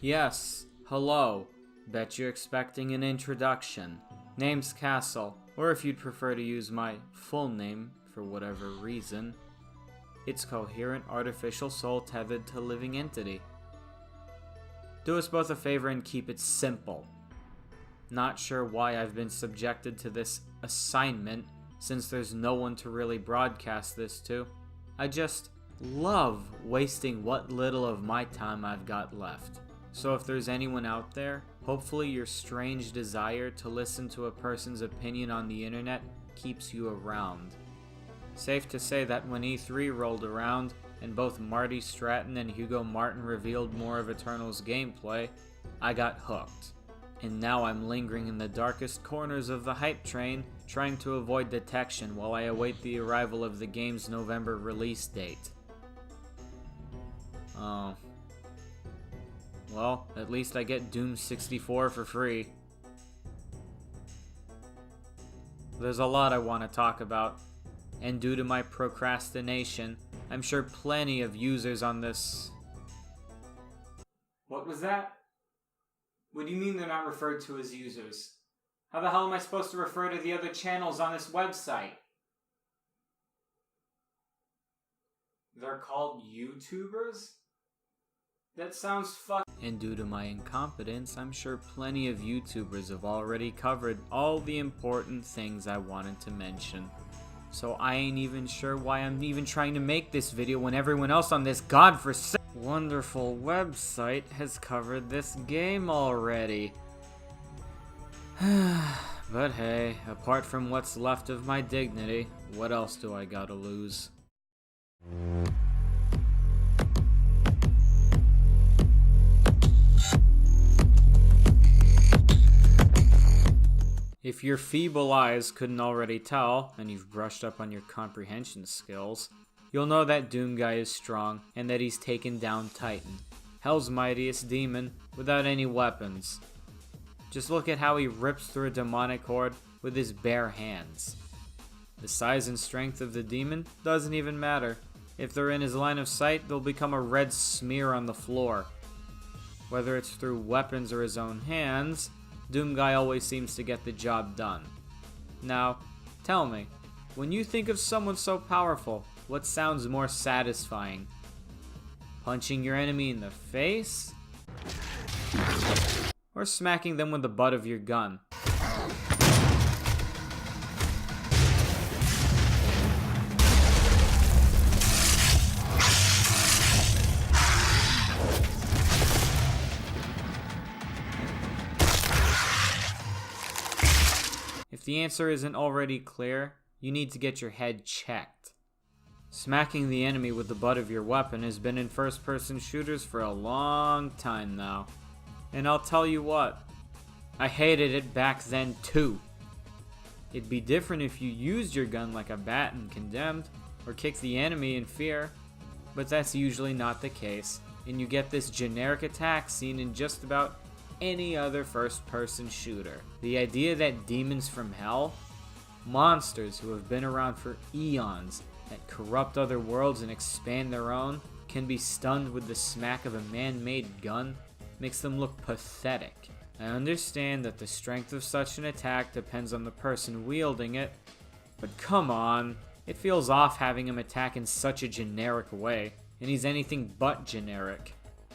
Yes, hello. Bet you're expecting an introduction. Name's C.A.S.T.L.E, or if you'd prefer to use my full name for whatever reason, it's Coherent Artificial Soul Tethered to Living Entity. Do us both a favor and keep it simple. Not sure why I've been subjected to this assignment since there's no one to really broadcast this to. I just love wasting what little of my time I've got left. So if there's anyone out there, hopefully your strange desire to listen to a person's opinion on the internet keeps you around. Safe to say that when E3 rolled around, and both Marty Stratton and Hugo Martin revealed more of Eternal's gameplay, I got hooked. And now I'm lingering in the darkest corners of the hype train, trying to avoid detection while I await the arrival of the game's November release date. Oh. Well, at least I get Doom 64 for free. There's a lot I want to talk about, and due to my procrastination, I'm sure plenty of users on this... What was that? What do you mean they're not referred to as users? How the hell am I supposed to refer to the other channels on this website? They're called YouTubers? That sounds And due to my incompetence, I'm sure plenty of YouTubers have already covered all the important things I wanted to mention. So I ain't even sure why I'm even trying to make this video when everyone else on this godforsaken wonderful website has covered this game already. But hey, apart from what's left of my dignity, what else do I gotta lose? If your feeble eyes couldn't already tell, and you've brushed up on your comprehension skills, you'll know that Doom Guy is strong, and that he's taken down Titan, Hell's mightiest demon, without any weapons. Just look at how he rips through a demonic horde with his bare hands. The size and strength of the demon doesn't even matter. If they're in his line of sight, they'll become a red smear on the floor. Whether it's through weapons or his own hands, Doom Guy always seems to get the job done. Now, tell me, when you think of someone so powerful, what sounds more satisfying? Punching your enemy in the face? Or smacking them with the butt of your gun? If the answer isn't already clear, you need to get your head checked. Smacking the enemy with the butt of your weapon has been in first-person shooters for a long time now. And I'll tell you what, I hated it back then too. It'd be different if you used your gun like a bat in Condemned, or kicked the enemy in F.E.A.R, but that's usually not the case, and you get this generic attack seen in just about any other first-person shooter. The idea that demons from hell, monsters who have been around for eons, that corrupt other worlds and expand their own, can be stunned with the smack of a man-made gun, makes them look pathetic. I understand that the strength of such an attack depends on the person wielding it, but come on, it feels off having him attack in such a generic way, and he's anything but generic.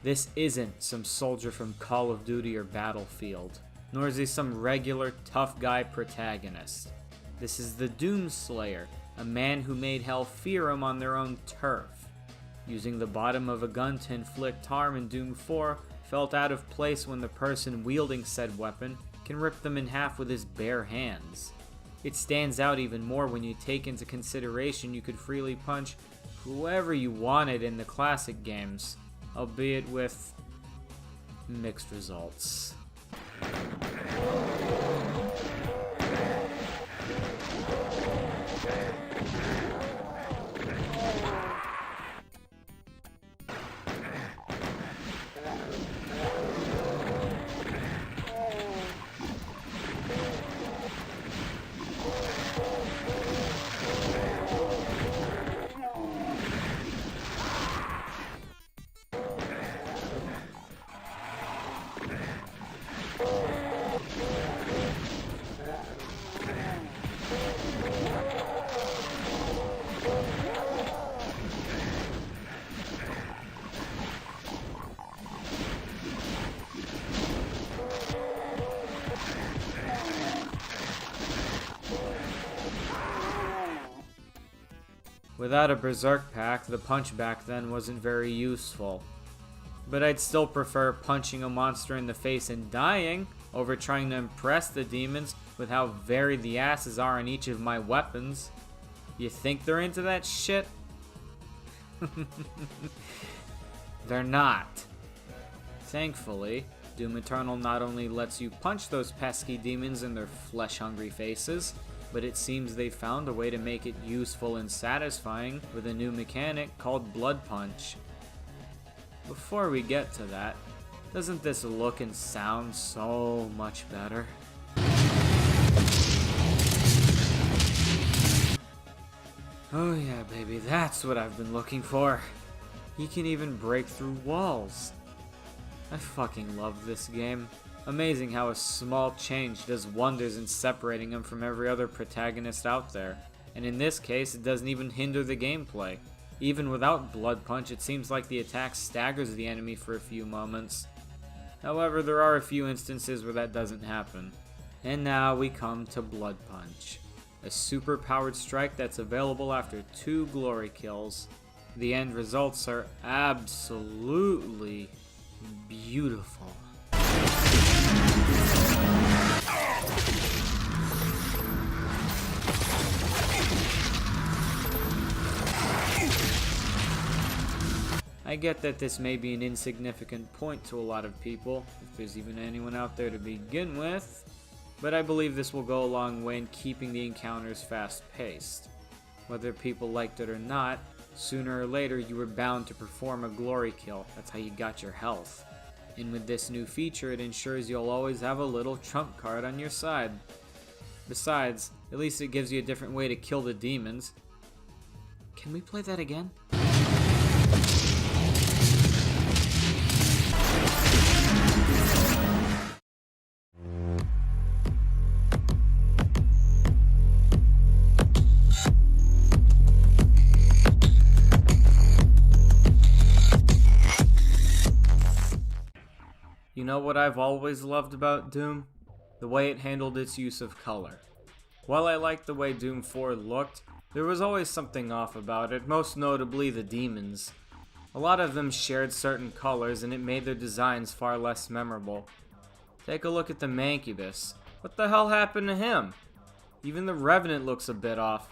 This isn't some soldier from Call of Duty or Battlefield, nor is he some regular tough guy protagonist. This is the Doomslayer, a man who made hell fear him on their own turf. Using the bottom of a gun to inflict harm in Doom 4 felt out of place when the person wielding said weapon can rip them in half with his bare hands. It stands out even more when you take into consideration you could freely punch whoever you wanted in the classic games, albeit with mixed results. Without a berserk pack, the punch back then wasn't very useful. But I'd still prefer punching a monster in the face and dying over trying to impress the demons with how varied the asses are in each of my weapons. You think they're into that shit? They're not. Thankfully, Doom Eternal not only lets you punch those pesky demons in their flesh-hungry faces, but it seems they found a way to make it useful and satisfying with a new mechanic called Blood Punch. Before we get to that, doesn't this look and sound so much better? Oh yeah, baby, that's what I've been looking for. He can even break through walls. I fucking love this game. Amazing how a small change does wonders in separating him from every other protagonist out there. And in this case, it doesn't even hinder the gameplay. Even without Blood Punch, it seems like the attack staggers the enemy for a few moments. However, there are a few instances where that doesn't happen. And now we come to Blood Punch. A super powered strike that's available after 2 glory kills. The end results are absolutely beautiful. I get that this may be an insignificant point to a lot of people, if there's even anyone out there to begin with, but I believe this will go a long way in keeping the encounters fast-paced. Whether people liked it or not, sooner or later you were bound to perform a glory kill. That's how you got your health. And with this new feature, it ensures you'll always have a little trump card on your side. Besides, at least it gives you a different way to kill the demons. Can we play that again? You know what I've always loved about Doom? The way it handled its use of color. While I liked the way Doom 4 looked, there was always something off about it, most notably the demons. A lot of them shared certain colors and it made their designs far less memorable. Take a look at the Mancubus. What the hell happened to him? Even the Revenant looks a bit off.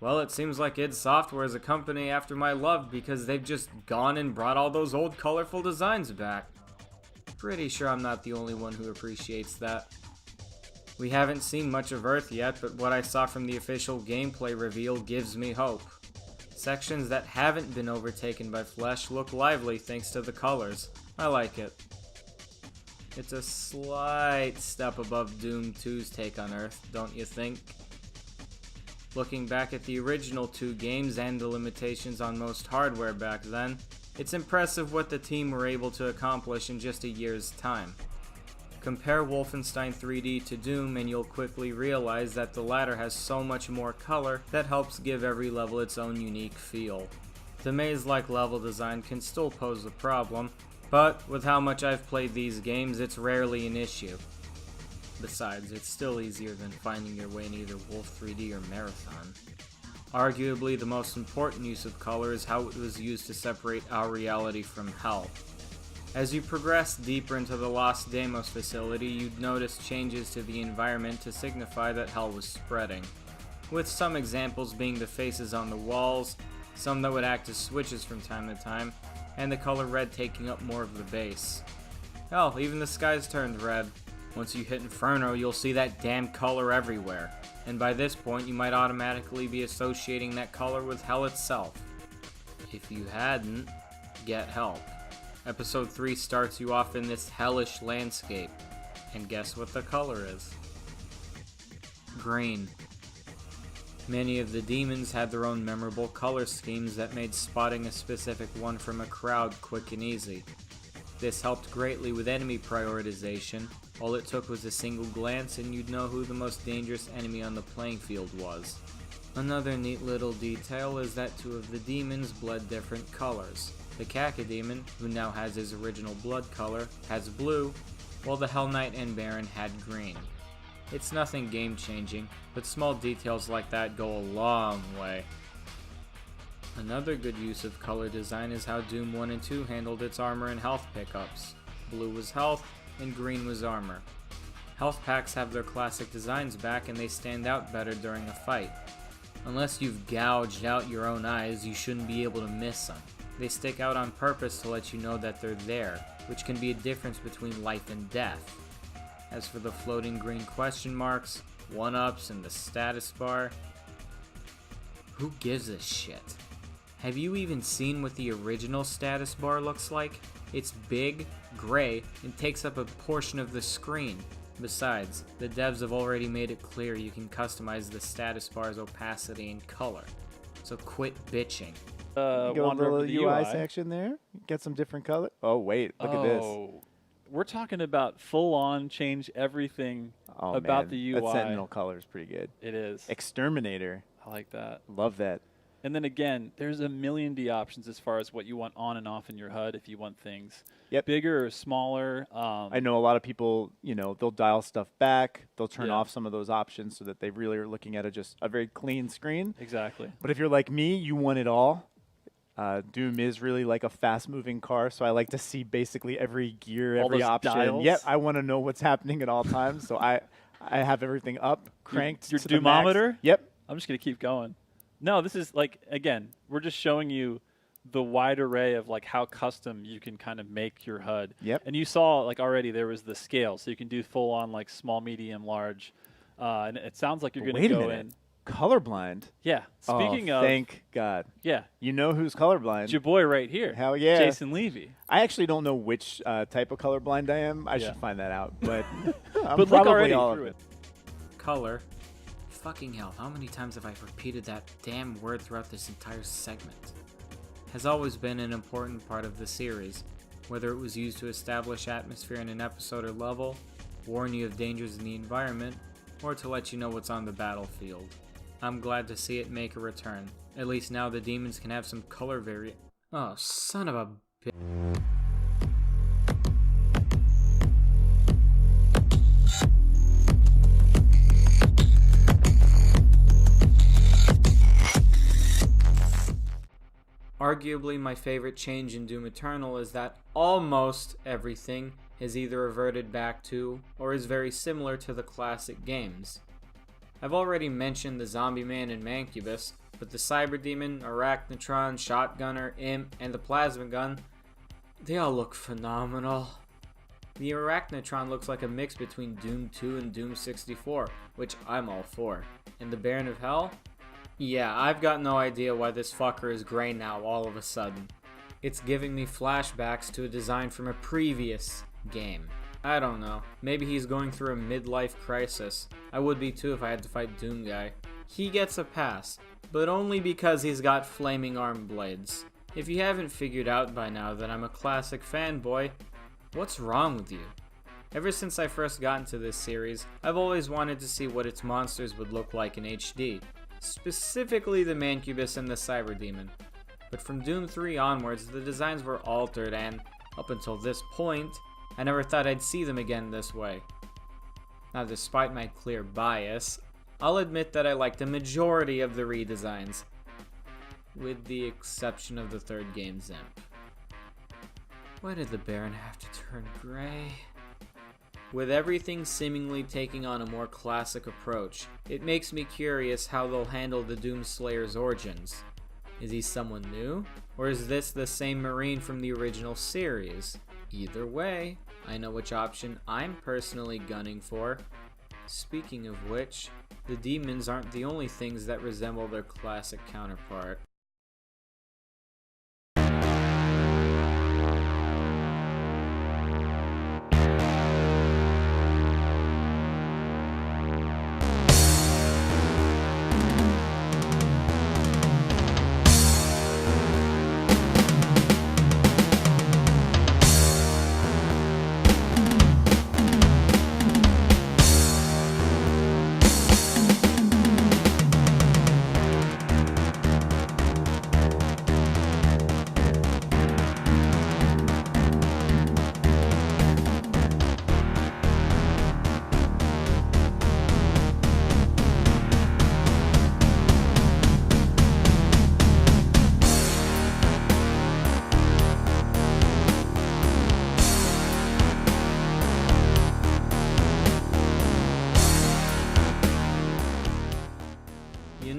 Well, it seems like id Software is a company after my love because they've just gone and brought all those old colorful designs back. Pretty sure I'm not the only one who appreciates that. We haven't seen much of Earth yet, but what I saw from the official gameplay reveal gives me hope. Sections that haven't been overtaken by flesh look lively thanks to the colors. I like it. It's a slight step above Doom 2's take on Earth, don't you think? Looking back at the original 2 games and the limitations on most hardware back then, it's impressive what the team were able to accomplish in just a year's time. Compare Wolfenstein 3D to Doom and you'll quickly realize that the latter has so much more color that helps give every level its own unique feel. The maze-like level design can still pose a problem, but with how much I've played these games, it's rarely an issue. Besides, it's still easier than finding your way in either Wolf 3D or Marathon. Arguably, the most important use of color is how it was used to separate our reality from hell. As you progress deeper into the Los Demos facility, you'd notice changes to the environment to signify that hell was spreading, with some examples being the faces on the walls, some that would act as switches from time to time, and the color red taking up more of the base. Hell, even the skies turned red. Once you hit Inferno, you'll see that damn color everywhere, and by this point you might automatically be associating that color with hell itself. If you hadn't, get help. Episode 3 starts you off in this hellish landscape, and guess what the color is? Green. Many of the demons had their own memorable color schemes that made spotting a specific one from a crowd quick and easy. This helped greatly with enemy prioritization. All it took was a single glance and you'd know who the most dangerous enemy on the playing field was. Another neat little detail is that 2 of the demons bled different colors. The Cacodemon, who now has his original blood color, has blue, while the Hell Knight and Baron had green. It's nothing game-changing, but small details like that go a long way. Another good use of color design is how Doom 1 and 2 handled its armor and health pickups. Blue was health, and green was armor. Health packs have their classic designs back and they stand out better during a fight. Unless you've gouged out your own eyes, you shouldn't be able to miss them. They stick out on purpose to let you know that they're there, which can be a difference between life and death. As for the floating green question marks, 1-ups, and the status bar, who gives a shit? Have you even seen what the original status bar looks like? It's big, gray, and takes up a portion of the screen. Besides, the devs have already made it clear you can customize the status bar's opacity and color. So quit bitching. Go a little UI section there. Get some different color. Oh wait, look at this. We're talking about full-on change everything about the UI. That Sentinel color is pretty good. It is. Exterminator. I like that. Love that. And then again, there's a million D options as far as what you want on and off in your HUD if you want things bigger or smaller. I know a lot of people, you know, they'll dial stuff back. They'll turn Yeah. off some of those options so that they really are looking at just a very clean screen. Exactly. But if you're like me, you want it all. Doom is really like a fast-moving car, so I like to see basically every gear, All every those option. dials? Yep, I want to know what's happening at all times, so I have everything up, cranked Your to the max. Doomometer? Yep. I'm just going to keep going. No, this is like, again, we're just showing you the wide array of like how custom you can kind of make your HUD. Yep. And you saw like already there was the scale, so you can do full on like small, medium, large. And it sounds like you're going to go in. Colorblind? Yeah. Speaking of. Thank God. Yeah. You know who's colorblind? It's your boy right here. Hell yeah. Jason Levy. I actually don't know which type of colorblind I am. I should find that out, but I'm But look probably already all through of it. Color. Fucking hell, how many times have I repeated that damn word throughout this entire segment? Has always been an important part of the series, whether it was used to establish atmosphere in an episode or level, warn you of dangers in the environment, or to let you know what's on the battlefield. I'm glad to see it make a return. At least now the demons can have some color Oh, son of a bitch. Arguably my favorite change in Doom Eternal is that almost everything has either reverted back to or is very similar to the classic games. I've already mentioned the Zombie Man and Mancubus, but the Cyber Demon, Arachnotron, Shotgunner, Imp, and the Plasma Gun, they all look phenomenal. The Arachnotron looks like a mix between Doom 2 and Doom 64, which I'm all for. And the Baron of Hell? Yeah, I've got no idea why this fucker is gray now all of a sudden. It's giving me flashbacks to a design from a previous game. I don't know, maybe he's going through a midlife crisis. I would be too if I had to fight Doom Guy. He gets a pass, but only because he's got flaming arm blades. If you haven't figured out by now that I'm a classic fanboy, what's wrong with you? Ever since I first got into this series, I've always wanted to see what its monsters would look like in HD. Specifically the Mancubus and the Cyber Demon. But from Doom 3 onwards, the designs were altered and, up until this point, I never thought I'd see them again this way. Now, despite my clear bias, I'll admit that I like the majority of the redesigns, with the exception of the third game's Imp. Why did the Baron have to turn gray? With everything seemingly taking on a more classic approach, it makes me curious how they'll handle the Doomslayer's origins. Is he someone new? Or is this the same Marine from the original series? Either way, I know which option I'm personally gunning for. Speaking of which, the demons aren't the only things that resemble their classic counterpart.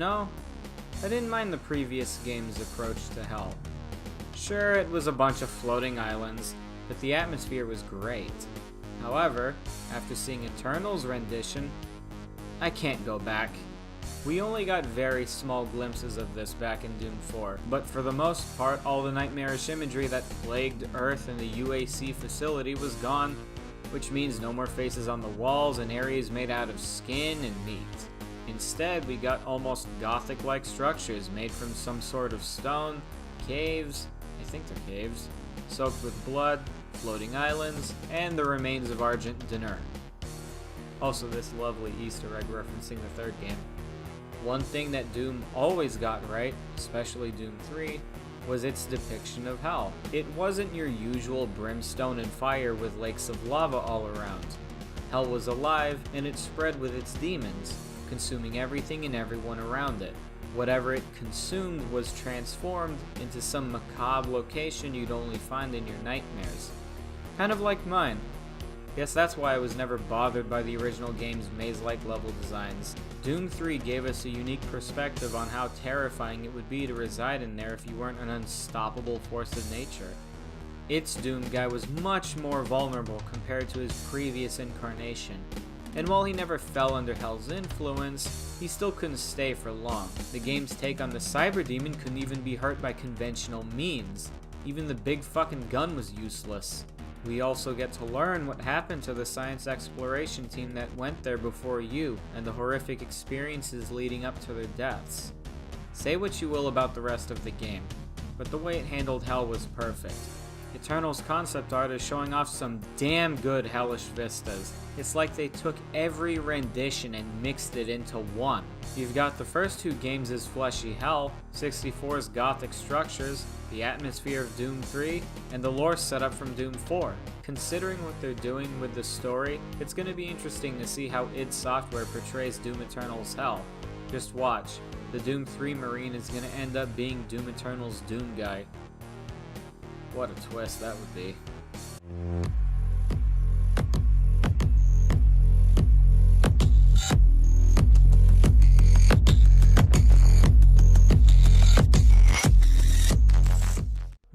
know, I didn't mind the previous game's approach to hell. Sure, it was a bunch of floating islands, but the atmosphere was great. However, after seeing Eternal's rendition, I can't go back. We only got very small glimpses of this back in Doom 4, but for the most part, all the nightmarish imagery that plagued Earth and the UAC facility was gone, which means no more faces on the walls and areas made out of skin and meat. Instead, we got almost gothic-like structures made from some sort of stone, caves, I think they're caves, soaked with blood, floating islands, and the remains of Argent Dinner. Also this lovely Easter egg referencing the third game. One thing that Doom always got right, especially Doom 3, was its depiction of hell. It wasn't your usual brimstone and fire with lakes of lava all around. Hell was alive, and it spread with its demons, consuming everything and everyone around it. Whatever it consumed was transformed into some macabre location you'd only find in your nightmares. Kind of like mine. Guess that's why I was never bothered by the original game's maze-like level designs. Doom 3 gave us a unique perspective on how terrifying it would be to reside in there if you weren't an unstoppable force of nature. Its Doom guy was much more vulnerable compared to his previous incarnation, and while he never fell under Hell's influence, he still couldn't stay for long. The game's take on the cyber demon couldn't even be hurt by conventional means. Even the big fucking gun was useless. We also get to learn what happened to the science exploration team that went there before you, and the horrific experiences leading up to their deaths. Say what you will about the rest of the game, but the way it handled Hell was perfect. Eternal's concept art is showing off some damn good hellish vistas. It's like they took every rendition and mixed it into one. You've got the first two games as fleshy hell, 64's gothic structures, the atmosphere of Doom 3, and the lore setup from Doom 4. Considering what they're doing with the story, it's going to be interesting to see how id Software portrays Doom Eternal's hell. Just watch. The Doom 3 Marine is going to end up being Doom Eternal's Doom guy. What a twist that would be.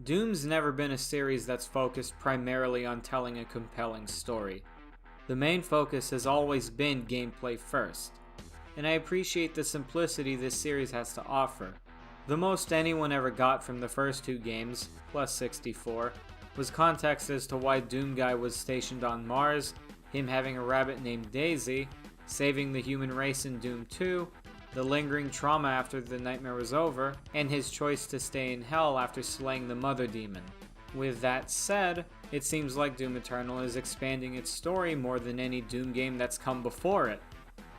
Doom's never been a series that's focused primarily on telling a compelling story. The main focus has always been gameplay first, and I appreciate the simplicity this series has to offer. The most anyone ever got from the first two games, plus 64, was context as to why Doom Guy was stationed on Mars, him having a rabbit named Daisy, saving the human race in Doom 2, the lingering trauma after the nightmare was over, and his choice to stay in Hell after slaying the Mother Demon. With that said, it seems like Doom Eternal is expanding its story more than any Doom game that's come before it.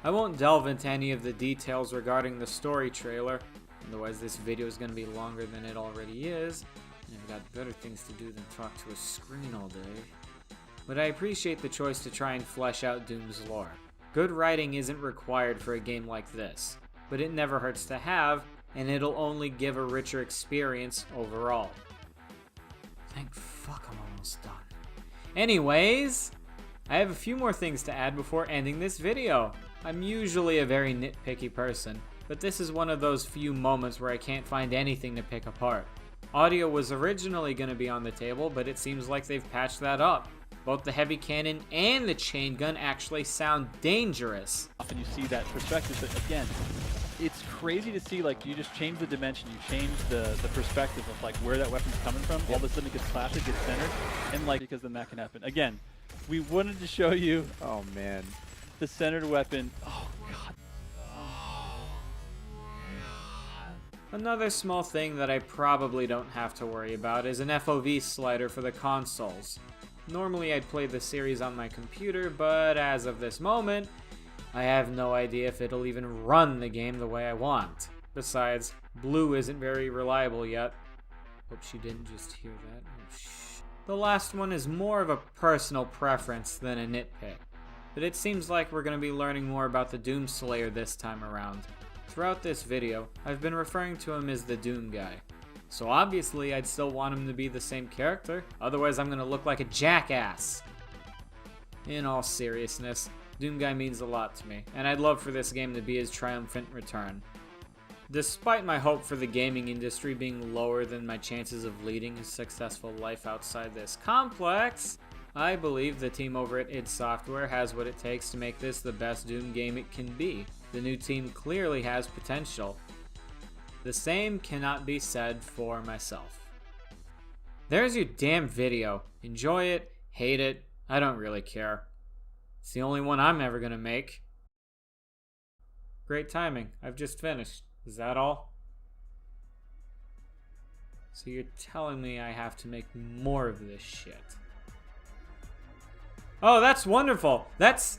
I won't delve into any of the details regarding the story trailer, otherwise this video is going to be longer than it already is, and I've got better things to do than talk to a screen all day. But I appreciate the choice to try and flesh out Doom's lore. Good writing isn't required for a game like this, but it never hurts to have, and it'll only give a richer experience overall. Thank fuck I'm almost done. Anyways, I have a few more things to add before ending this video. I'm usually a very nitpicky person, but this is one of those few moments where I can't find anything to pick apart. Audio was originally going to be on the table, but it seems like they've patched that up. Both the heavy cannon and the chain gun actually sound dangerous. Often you see that perspective, but again, it's crazy to see, like, you just change the dimension, you change the perspective of, like, where that weapon's coming from. All of a sudden it gets classic, gets centered, and, like, because then that can happen. Again, we wanted to show you Oh, man. the centered weapon. Oh, God. Another small thing that I probably don't have to worry about is an FOV slider for the consoles. Normally I'd play the series on my computer, but as of this moment, I have no idea if it'll even run the game the way I want. Besides, Blue isn't very reliable yet. Hope she didn't just hear that. Oh, shh. The last one is more of a personal preference than a nitpick, but it seems like we're going to be learning more about the Doom Slayer this time around. Throughout this video, I've been referring to him as the Doom Guy. So obviously I'd still want him to be the same character, otherwise I'm gonna look like a jackass. In all seriousness, Doom Guy means a lot to me, and I'd love for this game to be his triumphant return. Despite my hope for the gaming industry being lower than my chances of leading a successful life outside this complex, I believe the team over at id Software has what it takes to make this the best Doom game it can be. The new team clearly has potential. The same cannot be said for myself. There's your damn video. Enjoy it, hate it, I don't really care. It's the only one I'm ever gonna make. Great timing, I've just finished. Is that all? So you're telling me I have to make more of this shit. Oh, that's wonderful. That's